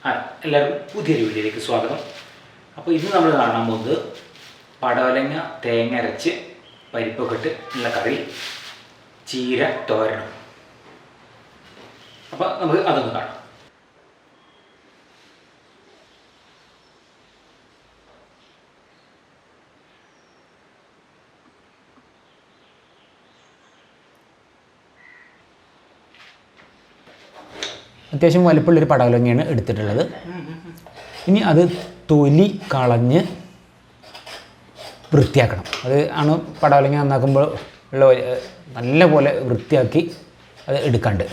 എല്ലാവർക്കും പുതിയൊരു വീഡിയോയിലേക്ക് സ്വാഗതം. അപ്പോൾ ഇന്ന് നമ്മൾ കാണാൻ പോകുന്നത് പടവലങ്ങ തേങ്ങ അരച്ച് പരിപ്പൊക്കെ ഇട്ട് ഉള്ള കറി, ചീര തോരനും. അപ്പോൾ നമുക്ക് അതൊന്ന് കാണാം. അത്യാവശ്യം വലിപ്പമുള്ളൊരു പടവലങ്ങയാണ് എടുത്തിട്ടുള്ളത്. ഇനി അത് തൊലി കളഞ്ഞ് വൃത്തിയാക്കണം. അത് ആണ് പടവലങ്ങ നന്നാക്കുമ്പോൾ ഉള്ള നല്ല പോലെ വൃത്തിയാക്കി അത് എടുക്കാണ്ട്.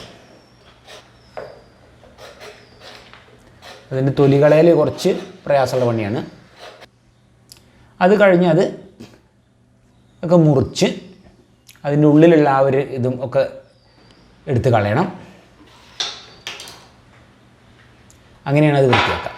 അതിൻ്റെ തൊലി കളയൽ കുറച്ച് പ്രയാസമുള്ള പണിയാണ്. അത് കഴിഞ്ഞ് അത് ഒക്കെ മുറിച്ച് അതിൻ്റെ ഉള്ളിലുള്ള ആ ഒരു ഇതും ഒക്കെ എടുത്ത് കളയണം. അങ്ങനെയാണ് അത് വൃത്തിയാക്കുക.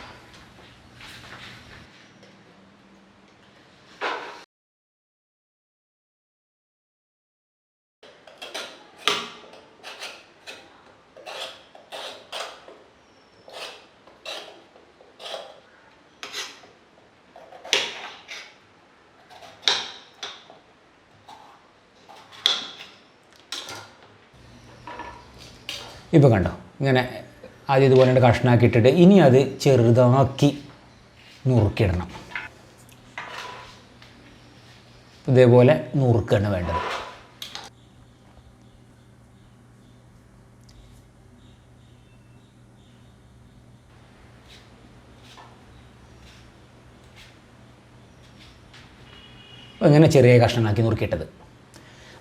ഇപ്പോൾ കണ്ടോ, ഇങ്ങനെ ആദ്യം ഇതുപോലെ കഷ്ണാക്കി ഇട്ടിട്ട് ഇനി അത് ചെറുതാക്കി നുറുക്കിയിടണം. ഇതേപോലെ നുറുക്കാണ് വേണ്ടത്. അപ്പോൾ ഇങ്ങനെ ചെറിയ കഷ്ണങ്ങളാക്കി നുറുക്കിയിട്ടത്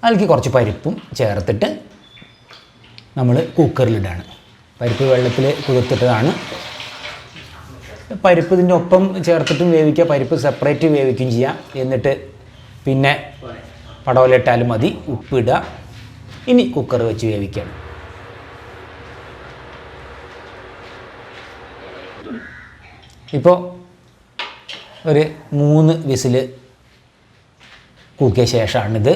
അതിലേക്ക് കുറച്ച് പരിപ്പും ചേർത്തിട്ട് നമ്മൾ കുക്കറിലിടാണ്. പരിപ്പ് വെള്ളത്തിൽ കുതിർത്തിട്ടതാണ്. പരിപ്പ് ഇതിൻ്റെ ഒപ്പം ചേർത്തിട്ടും വേവിക്കുക, പരിപ്പ് സെപ്പറേറ്റ് വേവിക്കുകയും ചെയ്യാം. എന്നിട്ട് പിന്നെ പടവല ഇട്ടാലും മതി, ഉപ്പിടുക. ഇനി കുക്കർ വെച്ച് വേവിക്കുകയാണ്. ഇപ്പോൾ ഒരു 3 വിസിൽ കൂക്കിയ ശേഷമാണിത്.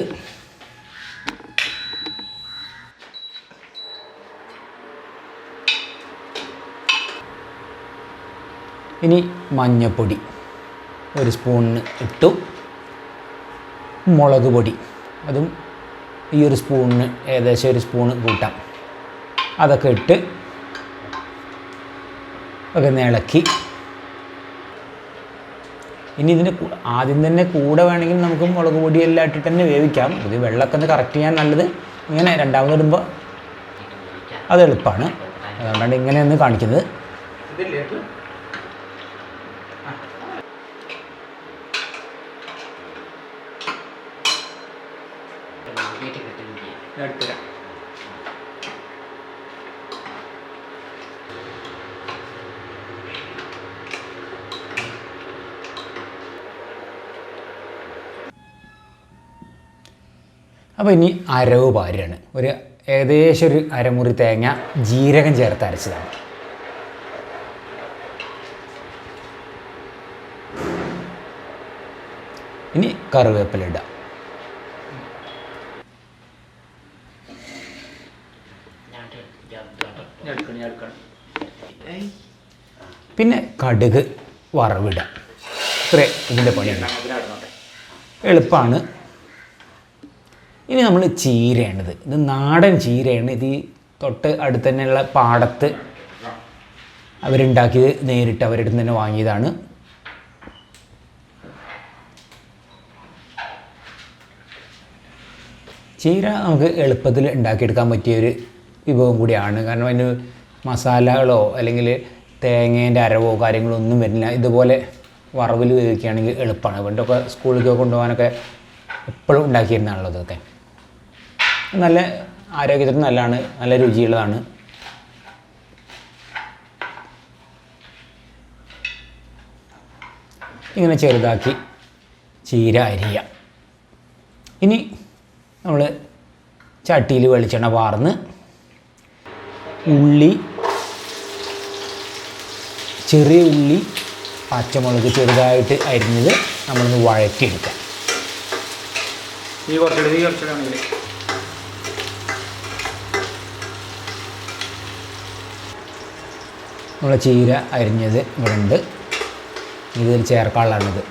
ഇനി മഞ്ഞൾപ്പൊടി 1 സ്പൂണിന് ഇട്ടു. മുളക് പൊടി അതും ഈ 1 സ്പൂണിന് ഏകദേശം 1 സ്പൂണ് കൂട്ടാം. അതൊക്കെ ഇട്ട് ഒക്കെ ഇളക്കി. ഇനി ഇതിന് ആദ്യം തന്നെ കൂടെ വേണമെങ്കിൽ നമുക്ക് മുളക് പൊടിയെല്ലാം ഇട്ടിട്ട് തന്നെ വേവിക്കാം. ഇത് വെള്ളമൊക്കെ ഒന്ന് കറക്റ്റ് ചെയ്യാൻ നല്ലത് ഇങ്ങനെ രണ്ടാമതിടുമ്പോൾ അത് എളുപ്പമാണ്. അതുകൊണ്ടാണ് ഇങ്ങനെയൊന്ന് കാണിക്കുന്നത്. അപ്പോൾ ഇനി അരവ് പാരാണ്. ഏകദേശം ഒരു അരമുറി തേങ്ങ ജീരകം ചേർത്ത് അരച്ചതാണ്. ഇനി കറിവേപ്പില ഇടാം. പിന്നെ കടുക് വറവിടാം. ഇത്രേ ഇതിൻ്റെ പണിയുണ്ട്. എളുപ്പമാണ്. ഇനി നമ്മൾ ചീരയാണിത്. ഇത് നാടൻ ചീരയാണ്. ഇത് ഈ തൊട്ട് അടുത്ത് തന്നെയുള്ള പാടത്ത് അവരുണ്ടാക്കിയത്, നേരിട്ട് അവരുടെ അടുത്ത് തന്നെ വാങ്ങിയതാണ്. ചീര നമുക്ക് എളുപ്പത്തിൽ ഉണ്ടാക്കിയെടുക്കാൻ പറ്റിയൊരു വിഭവം കൂടിയാണ്. കാരണം അതിന് മസാലകളോ അല്ലെങ്കിൽ തേങ്ങേൻ്റെ അരവോ കാര്യങ്ങളോ ഒന്നും വരുന്നില്ല. ഇതുപോലെ വറവിൽ വേവിക്കുകയാണെങ്കിൽ എളുപ്പമാണ്. പണ്ടൊക്കെ സ്കൂളിലേക്ക് കൊണ്ടുപോകാനൊക്കെ എപ്പോഴും ഉണ്ടാക്കിയിരുന്നാണല്ലോ ഇതൊക്കെ. നല്ല ആരോഗ്യത്തിന് നല്ലതാണ്, നല്ല രുചിയുള്ളതാണ്. ഇങ്ങനെ ചെറുതാക്കി ചീര അരിയാം. ഇനി നമ്മൾ ചട്ടിയിൽ വെളിച്ചെണ്ണ വാർന്ന് ഉള്ളി, ചെറിയ ഉള്ളി, പച്ചമുളക് ചെറുതായിട്ട് അരിഞ്ഞത് നമ്മളൊന്ന് വഴറ്റിയെടുക്കാം. നമ്മളെ ചീര അരിഞ്ഞത് ഇവിടെ ഉണ്ട്. ഇതിൽ ചേർക്കാനുള്ളത്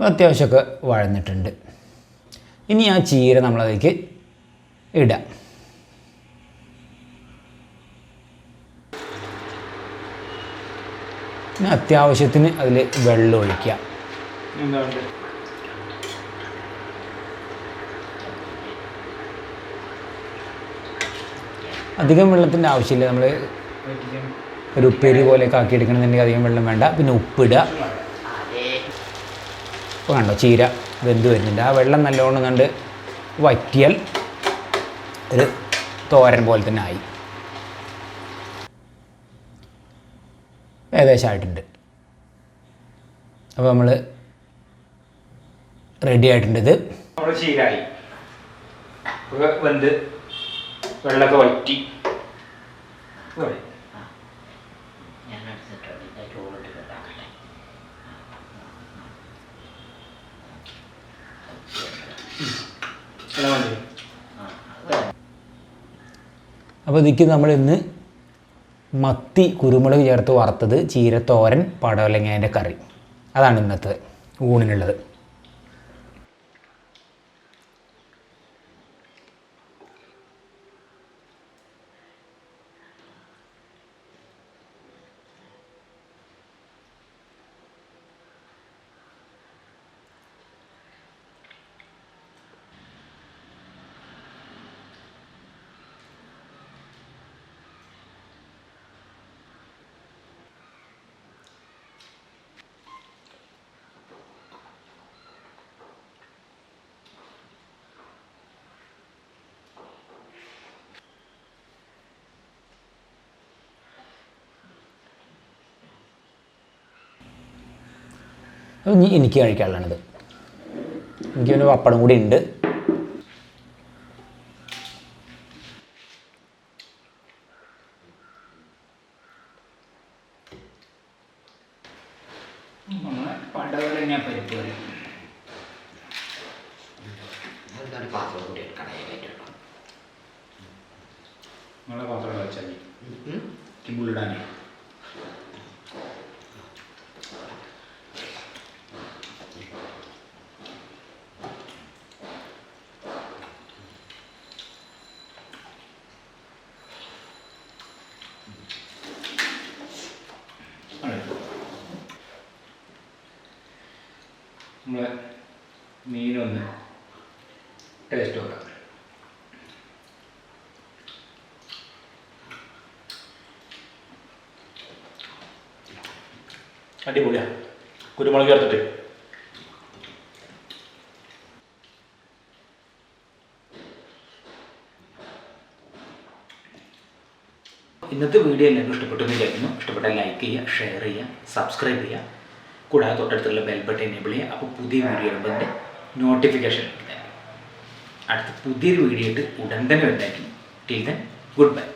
അത്യാവശ്യമൊക്കെ വഴന്നിട്ടുണ്ട്. ഇനി ആ ചീര നമ്മളതിലേക്ക് ഇടാം. പിന്നെ അത്യാവശ്യത്തിന് അതിൽ വെള്ളം ഒഴിക്കുക. അധികം വെള്ളത്തിൻ്റെ ആവശ്യമില്ല. നമ്മൾ ഒരു ഉപ്പേരി പോലെയൊക്കെ ആക്കി എടുക്കണമെന്നുണ്ടെങ്കിൽ അധികം വെള്ളം വേണ്ട. പിന്നെ ഉപ്പിടുക. ഇപ്പോൾ കണ്ടോ ചീര വെന്ത് വരുന്നുണ്ട്. ആ വെള്ളം നല്ലോണം കണ്ട് വറ്റിയാൽ ഒരു തോരൻ പോലെ തന്നെ ആയി. ഏകദേശം ആയിട്ടുണ്ട്. അപ്പോൾ നമ്മൾ റെഡി ആയിട്ടുണ്ട്. ഇത് നമ്മുടെ ചീരായി വെന്ത് വെള്ളമൊക്കെ വറ്റി. അപ്പോൾ ഇതിക്ക് നമ്മൾ ഇന്ന് മത്തി കുരുമുളക് ചേർത്ത് വറുത്തത്, ചീരത്തോരൻ, പടവലങ്ങേൻ്റെ കറി, അതാണ് ഇന്നത്തെ ഊണിനുള്ളത്. ഇനി എനിക്ക് കഴിക്കാനുള്ളതാണിത്. എനിക്ക് പിന്നെ പപ്പടം കൂടി ഉണ്ട്. പടവലങ്ങ പരിപ്പ് കറി. നിങ്ങളെ പാത്രം വെച്ചാൽ കിമ്പുള്ളിടാനേ. നമ്മളെ മീനൊന്ന് ടേസ്റ്റ് നോക്കാം. അടിപൊളിയാണ്. കുരുമുളക് ചേർത്തിട്ട് ഇന്നത്തെ വീഡിയോ എല്ലാവർക്കും ഇഷ്ടപ്പെട്ടെന്ന് വിചാരിക്കുന്നു. ഇഷ്ടപ്പെട്ടാൽ ലൈക്ക് ചെയ്യുക, ഷെയർ ചെയ്യുക, സബ്സ്ക്രൈബ് ചെയ്യുക. കൂടാതെ തൊട്ടടുത്തുള്ള ബെൽ ബട്ടൺ എനേബിൾ ചെയ്യുക. അപ്പോൾ പുതിയ വീഡിയോ ഇടുമ്പോൾ നോട്ടിഫിക്കേഷൻ കിട്ടുന്നതായിരിക്കും. അടുത്ത പുതിയൊരു വീഡിയോ ഇട്ട് ഉടൻ തന്നെ ഉണ്ടായിരിക്കും. Till then good bye.